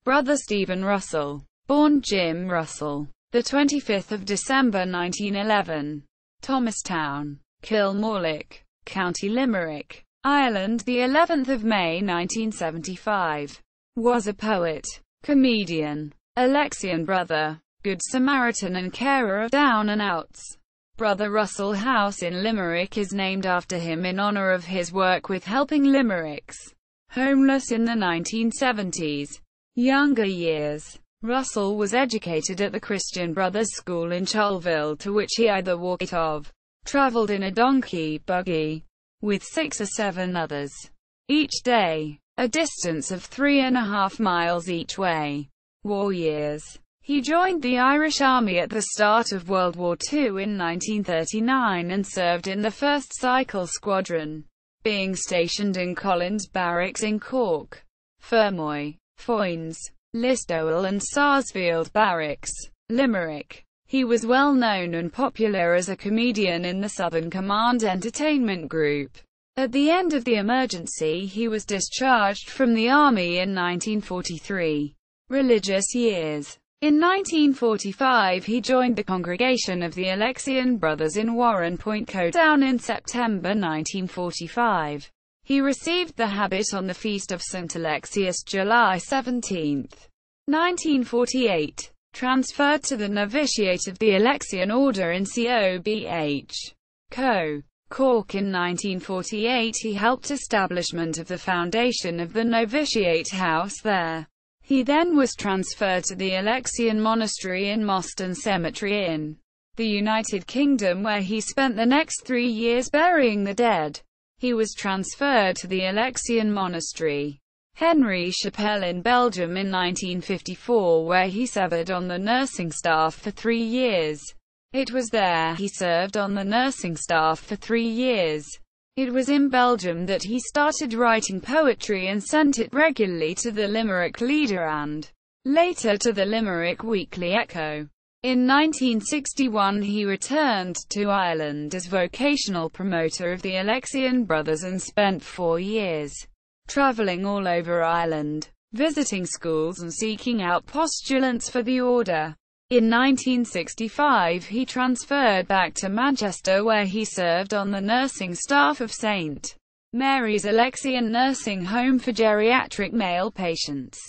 Brother Stephen Russell, born Jim Russell, the 25th of December 1911, Thomastown, Kilmallock, County Limerick, Ireland, the 11th of May 1975, was a poet, comedian, Alexian Brother, Good Samaritan and carer of down and outs. Brother Russell House in Limerick is named after him in honor of his work with helping Limerick's homeless in the 1970s. Younger years. Russell was educated at the Christian Brothers School in Cholville, to which he either walked or traveled in a donkey buggy with 6 or 7 others each day, a distance of 3.5 miles each way. War years. He joined the Irish Army at the start of World War II in 1939 and served in the 1st Cycle Squadron, being stationed in Collins Barracks in Cork, Fermoy, Foynes, Listowel and Sarsfield Barracks, Limerick. He was well known and popular as a comedian in the Southern Command Entertainment Group. At the end of the emergency, he was discharged from the Army in 1943. Religious years. In 1945 he joined the congregation of the Alexian Brothers in Warren Point, Thomastown in September 1945. He received the habit on the feast of St. Alexius, July 17, 1948. Transferred to the novitiate of the Alexian Order in Cork in 1948, he helped establishment of the foundation of the novitiate house there. He then was transferred to the Alexian Monastery in Moston Cemetery in the United Kingdom, where he spent the next 3 years burying the dead. He was transferred to the Alexian Monastery, Henry Chapelle in Belgium in 1954, where he served on the nursing staff for 3 years. It was there he served on the nursing staff for 3 years. It was in Belgium that he started writing poetry and sent it regularly to the Limerick Leader and later to the Limerick Weekly Echo. In 1961 he returned to Ireland as vocational promoter of the Alexian Brothers and spent 4 years travelling all over Ireland, visiting schools and seeking out postulants for the order. In 1965 he transferred back to Manchester, where he served on the nursing staff of St. Mary's Alexian Nursing Home for geriatric male patients.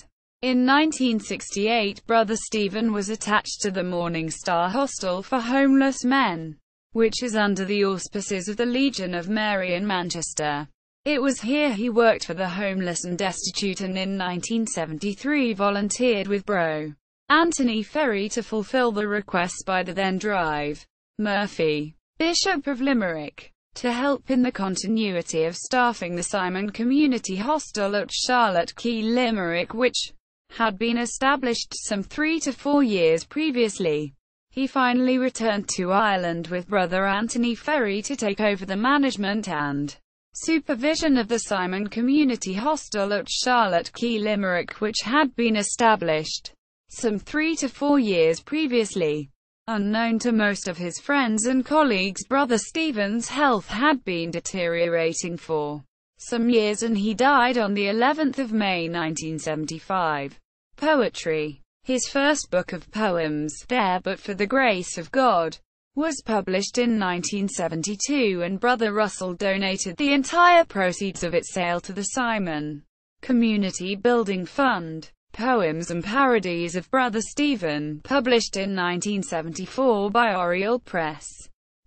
In 1968 Brother Stephen was attached to the Morning Star Hostel for Homeless Men, which is under the auspices of the Legion of Mary in Manchester. It was here he worked for the homeless and destitute, and in 1973 volunteered with Bro. Anthony Ferry to fulfill the request by the then Drive Murphy, Bishop of Limerick, to help in the continuity of staffing the Simon Community Hostel at Charlotte Quay, Limerick, which had been established some 3 to 4 years previously. He finally returned to Ireland with Brother Anthony Ferry to take over the management and supervision of the Simon Community Hostel at Charlotte Quay, Limerick, which had been established some 3 to 4 years previously. Unknown to most of his friends and colleagues, Brother Stephen's health had been deteriorating for some years and he died on the 11th of May 1975. Poetry. His first book of poems, There But for the Grace of God, was published in 1972, and Brother Russell donated the entire proceeds of its sale to the Simon Community Building Fund. Poems and Parodies of Brother Stephen, published in 1974 by Oriel Press.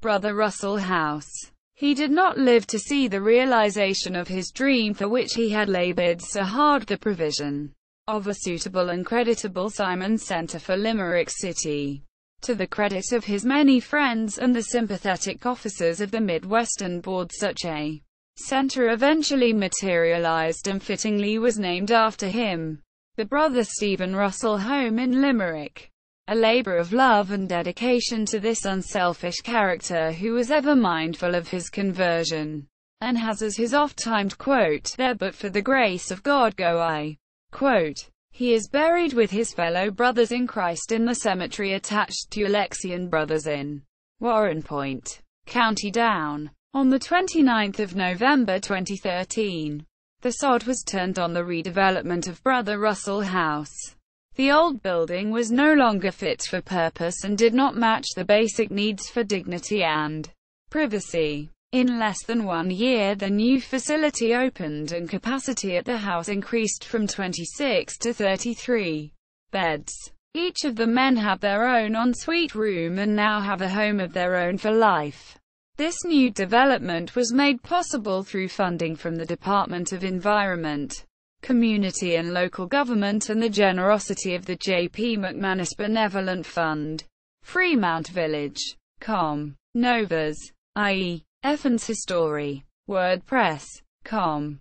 Brother Russell House. He did not live to see the realization of his dream, for which he had labored so hard, the provision of a suitable and creditable Simon Centre for Limerick City. To the credit of his many friends and the sympathetic officers of the Midwestern Board, such a centre eventually materialized and fittingly was named after him, the Brother Stephen Russell Home in Limerick. A labour of love and dedication to this unselfish character, who was ever mindful of his conversion, and has as his oft-timed quote, "There but for the grace of God go I." Quote. He is buried with his fellow brothers in Christ in the cemetery attached to Alexian Brothers in Warren Point, County Down. On the 29th of November 2013, the sod was turned on the redevelopment of Brother Russell House. The old building was no longer fit for purpose and did not match the basic needs for dignity and privacy. In less than 1 year, the new facility opened and capacity at the house increased from 26 to 33 beds. Each of the men had their own ensuite room and now have a home of their own for life. This new development was made possible through funding from the Department of Environment, Community and Local Government and the generosity of the J.P. McManus Benevolent Fund. Fremont Village. Com. Novas. I.E. Evans History. WordPress.com